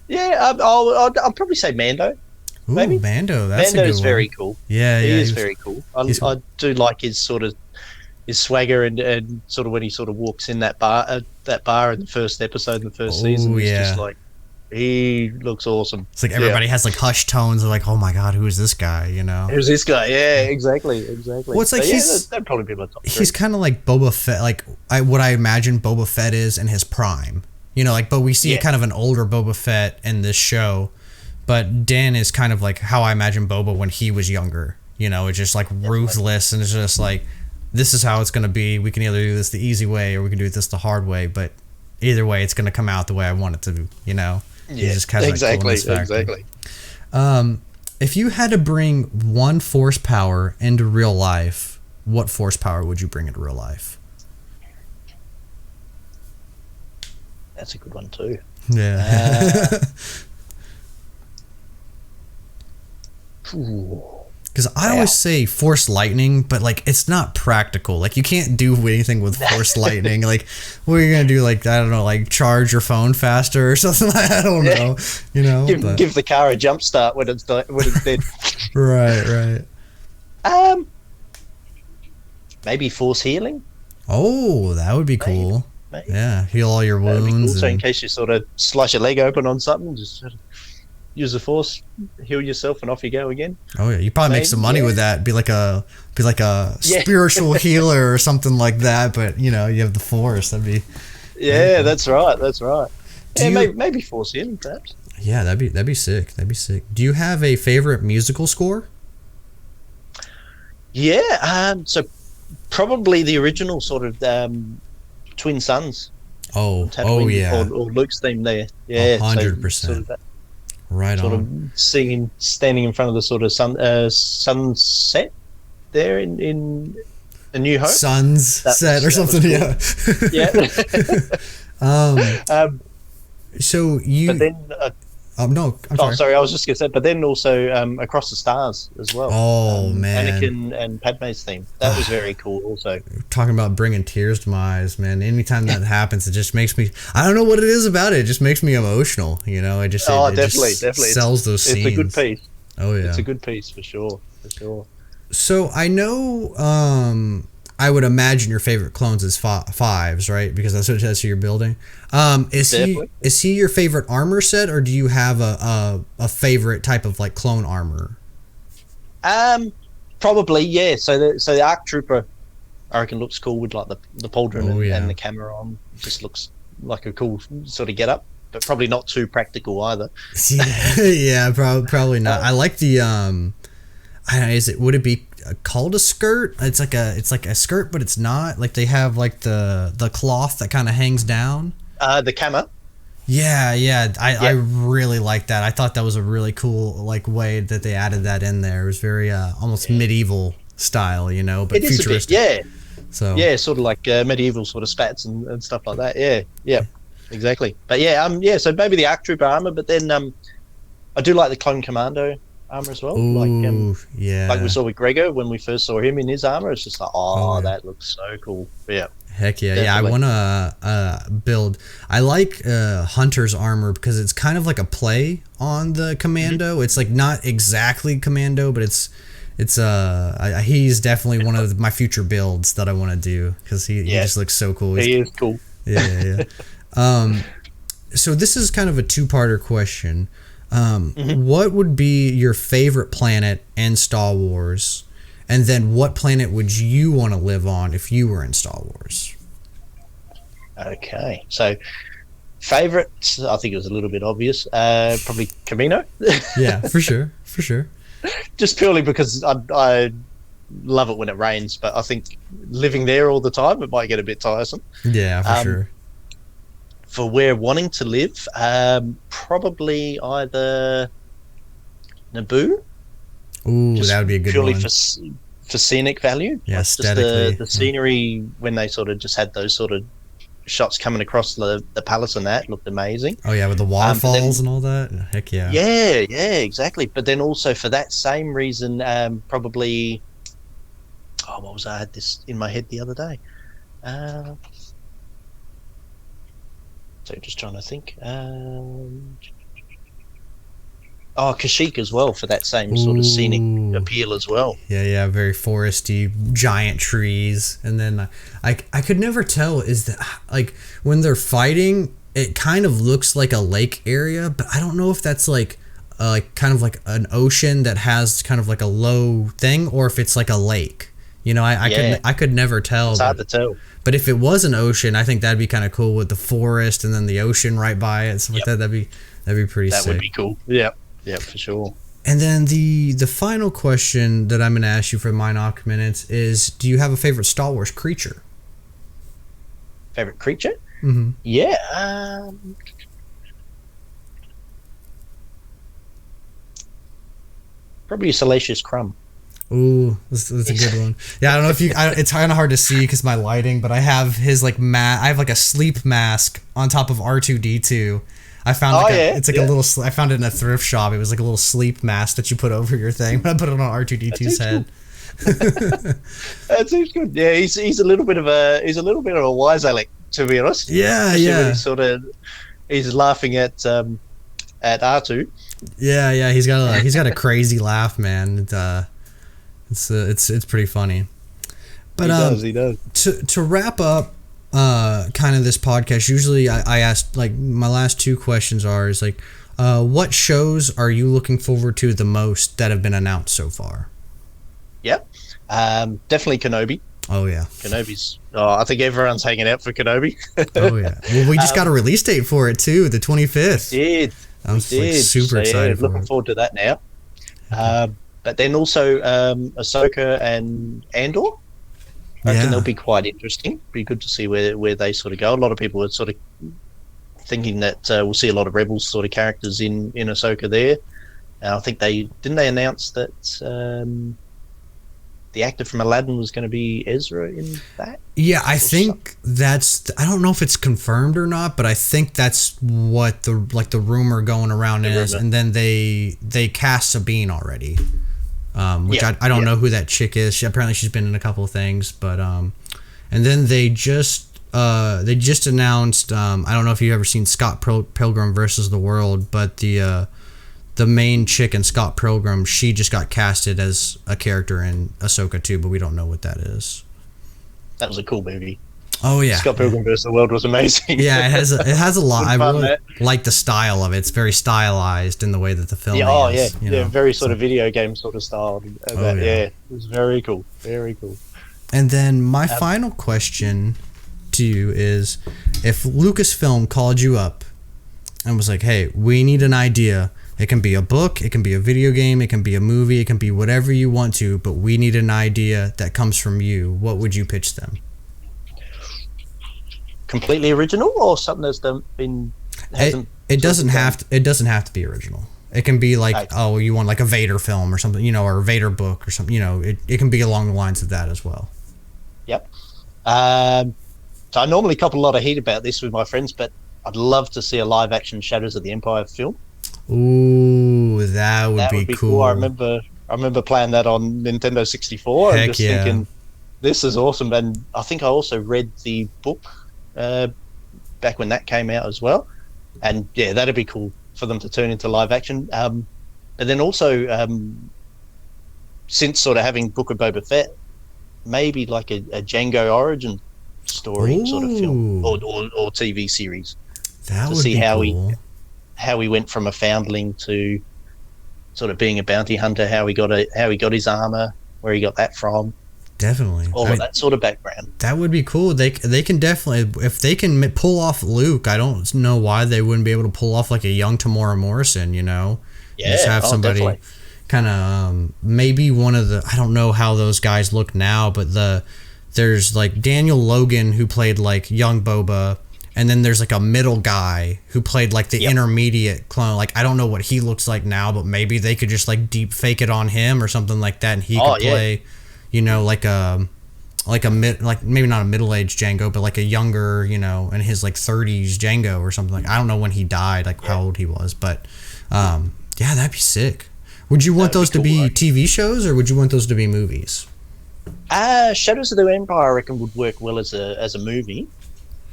Yeah, I'll probably say Mando. Ooh, maybe Mando. That's a good Mando's one. very cool. Yeah, he yeah, is very cool. I do like his sort of his swagger and sort of when he sort of walks in that bar in the first episode in the first season. It's just like, he looks awesome. It's like everybody has like hushed tones. They're like, oh my god, who is this guy? You know, who's this guy? Yeah, exactly. Well, it's like that'd probably be my top 3. He's kind of like Boba Fett, like what I imagine Boba Fett is in his prime. You know, like, but we see kind of an older Boba Fett in this show. But Dan is kind of like how I imagine Boba when he was younger. You know, it's just like ruthless, and it's just like, this is how it's going to be. We can either do this the easy way or we can do this the hard way. But either way, it's going to come out the way I want it to. You know. Yeah, exactly. If you had to bring one force power into real life, what force power would you bring into real life? That's a good one too. Yeah. Because I always say force lightning, but like it's not practical. Like you can't do anything with force lightning. Like what are you gonna do? Like I don't know, like charge your phone faster or something. I don't know. You know, give the car a jump start when it's dead. Right. Maybe force healing. Oh, that would be cool. Maybe. Yeah, heal all your wounds. Cool. So in case you sort of slice your leg open on something, just sort of use the force, heal yourself, and off you go again. Oh yeah, you probably make some money with that. Be like a spiritual healer or something like that. But you know, you have the force. That'd be. Yeah, that's right. Maybe force healing, perhaps. Yeah, that'd be sick. Do you have a favorite musical score? Yeah, so probably the original sort of Twin Suns. Oh yeah. Or Luke's theme there. Yeah, 100%. Right sort on. Of standing in front of the sort of sunset there in A New Hope. Sunset or something. Cool. Yeah. So you. But then. No, I'm sorry. I was just going to say, but then also Across the Stars as well. Oh, man. Anakin and Padme's theme. That was very cool also. Talking about bringing tears to my eyes, man. Anytime that happens, it just makes me, I don't know what it is about it. It just makes me emotional, you know? It definitely. Sells those scenes. It's a good piece. Oh, yeah. It's a good piece for sure. So I know, I would imagine your favorite clones is fives, right? Because that's what it says you're building. Is he your favorite armor set, or do you have a favorite type of like clone armor? Probably, yeah. So the ARC Trooper, I reckon, looks cool with like the pauldron and the camera on. Just looks like a cool sort of getup, but probably not too practical either. Yeah, probably not. I like the I don't know, would it be called a skirt? It's like a skirt, but it's not. Like they have like the cloth that kind of hangs down. The camo. Yeah. I really like that. I thought that was a really cool like way that they added that in there. It was very almost medieval style, you know, but futuristic. A bit, So sort of like medieval sort of spats and stuff like that. Yeah, exactly. But so maybe the ARC Trooper armor, but then I do like the Clone Commando armor as well. Ooh, like we saw with Gregor when we first saw him in his armor. It's just like, that looks so cool. Yeah. Heck yeah. Definitely. Yeah, I want to build. I like Hunter's armor because it's kind of like a play on the Commando. Mm-hmm. It's like not exactly Commando, but it's he's definitely one of my future builds that I want to do because he just looks so cool. He is cool. Yeah. So this is kind of a two-parter question. What would be your favorite planet in Star Wars? And then what planet would you want to live on if you were in Star Wars? Okay. So favorite, I think it was a little bit obvious. Probably Camino. Yeah, for sure. Just purely because I love it when it rains, but I think living there all the time, it might get a bit tiresome. Yeah, for sure. For where wanting to live, probably either Naboo Ooh, that would be a good purely one. For scenic value. Yeah, Like just aesthetically. the scenery when they sort of just had those sort of shots coming across the palace and that looked amazing. Oh yeah, with the But waterfalls then, and all that. Heck yeah. yeah, exactly. But then also for that same reason, probably. Oh, what was I had this in my head the other day? So just trying to think. Kashyyyk as well for that same sort of scenic Ooh. appeal as well. Yeah, very foresty, giant trees, and then I could never tell is that like when they're fighting, it kind of looks like a lake area, but I don't know if that's like kind of like an ocean that has kind of like a low thing, or if it's like a lake. You know, I could never tell. It's hard to tell. But if it was an ocean, I think that'd be kind of cool with the forest and then the ocean right by it and stuff like that. That'd be pretty sick. That would be cool. Yeah, for sure. And then the final question that I'm going to ask you for my knock minutes is: do you have a favorite Star Wars creature? Favorite creature? Mm-hmm. Yeah. Probably a Salacious Crumb. Ooh, that's a good one. Yeah, I don't know if it's kind of hard to see because my lighting, but I have his like I have like a sleep mask on top of R2D2. I found it's like a little. I found it in a thrift shop. It was like a little sleep mask that you put over your thing. But I put it on R2D2's head. That seems good. Yeah, he's a little bit of a wise Alec, to be honest. Yeah. He's laughing at R2. Yeah. He's got a crazy laugh, man. It's pretty funny. But he does. To wrap up kind of this podcast, usually I ask, like, my last two questions is like, what shows are you looking forward to the most that have been announced so far? Yep. Definitely Kenobi. Oh yeah. Kenobi's I think everyone's hanging out for Kenobi. Oh yeah. Well, we just got a release date for it too, the 25th. I'm super excited looking forward to that now. But then also Ahsoka and Andor. I reckon they'll be quite interesting. Be good to see where they sort of go. A lot of people are sort of thinking that we'll see a lot of Rebels sort of characters in Ahsoka there. I think they announce that the actor from Aladdin was going to be Ezra in that. Yeah, I think that's. I don't know if it's confirmed or not, but I think that's what the rumor going around is. And then they cast Sabine already. Which I don't know who that chick is. Apparently she's been in a couple of things, but and then they just announced. I don't know if you've ever seen Scott Pilgrim versus the World, but the main chick in Scott Pilgrim, she just got casted as a character in Ahsoka too, but we don't know what that is. That was a cool movie. Oh yeah, Scott Pilgrim vs. the World was amazing. Yeah, it has a lot. I really like the style of it. It's very stylized in the way that the film is. Very sort of video game sort of style. It was very cool. Very cool. And then my final question to you is: if Lucasfilm called you up and was like, "Hey, we need an idea. It can be a book, it can be a video game, it can be a movie, it can be whatever you want to, but we need an idea that comes from you," what would you pitch them? Completely original, or something that's been it doesn't have to be original. It can be like, oh, you want like a Vader film or something, or a Vader book or something, it can be along the lines of that as well. Yep. So I normally cop a lot of heat about this with my friends, but I'd love to see a live action Shadows of the Empire film. Ooh, that would be cool. I remember playing that on Nintendo 64 and just thinking, this is awesome. And I think I also read the book back when that came out as well, and that'd be cool for them to turn into live action. But then also, since sort of having Book of Boba Fett, maybe like a Django origin story sort of film or TV series. That would be cool. How he went from a foundling to sort of being a bounty hunter, how he got his armor, where he got that from. Definitely. All of that sort of background. That would be cool. They can definitely, if they can pull off Luke, I don't know why they wouldn't be able to pull off like a young Tamora Morrison, Yeah. Just have somebody kind of, maybe one of the, I don't know how those guys look now, but there's like Daniel Logan who played like young Boba, and then there's like a middle guy who played like the intermediate clone. Like I don't know what he looks like now, but maybe they could just like deep fake it on him or something like that, and he could play, you know, like a maybe not a middle-aged Jango, but like a younger, you know, in his like 30s Jango or something. Like I don't know when he died, like how old he was, but yeah, that'd be sick. Would you want those to be TV shows, or would you want those to be movies? Shadows of the Empire, I reckon, would work well as a movie.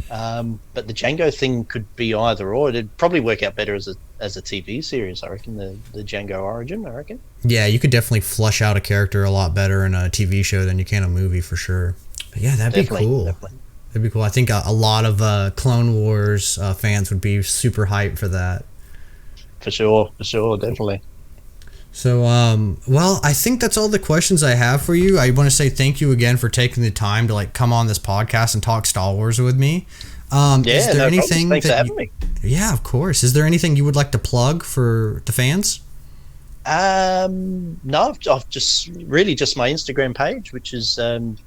But the Django thing could be either or. It'd probably work out better as a TV series, I reckon, the Django origin, I reckon. Yeah, you could definitely flush out a character a lot better in a TV show than you can a movie, for sure. But yeah, that'd be cool. Definitely. That'd be cool. I think a lot of Clone Wars fans would be super hyped for that. For sure, definitely. So, well, I think that's all the questions I have for you. I want to say thank you again for taking the time to like come on this podcast and talk Star Wars with me. Is there anything? Thanks for having me. Yeah, of course. Is there anything you would like to plug for the fans? No, I've just my Instagram page, which is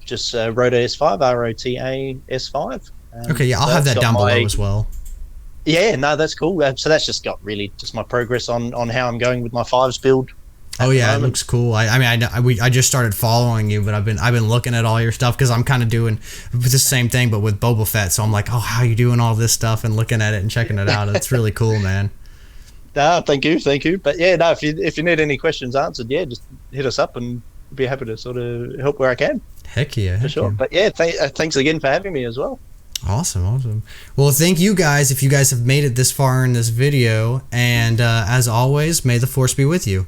just Rota S5, ROTA S5. Okay, yeah, I'll have that down below as well. Yeah, no, that's cool. So that's just got really just my progress on how I'm going with my 5s build. Oh yeah, it looks cool. I just started following you, but I've been looking at all your stuff because I'm kind of doing the same thing, but with Boba Fett. So I'm like, oh, how you doing all this stuff and looking at it and checking it out. It's really cool, man. No, thank you. But yeah, no, if you need any questions answered, yeah, just hit us up and be happy to sort of help where I can. Heck yeah, for sure. Yeah. But yeah, thanks again for having me as well. Awesome. Well, thank you guys if you guys have made it this far in this video, and as always, may the Force be with you.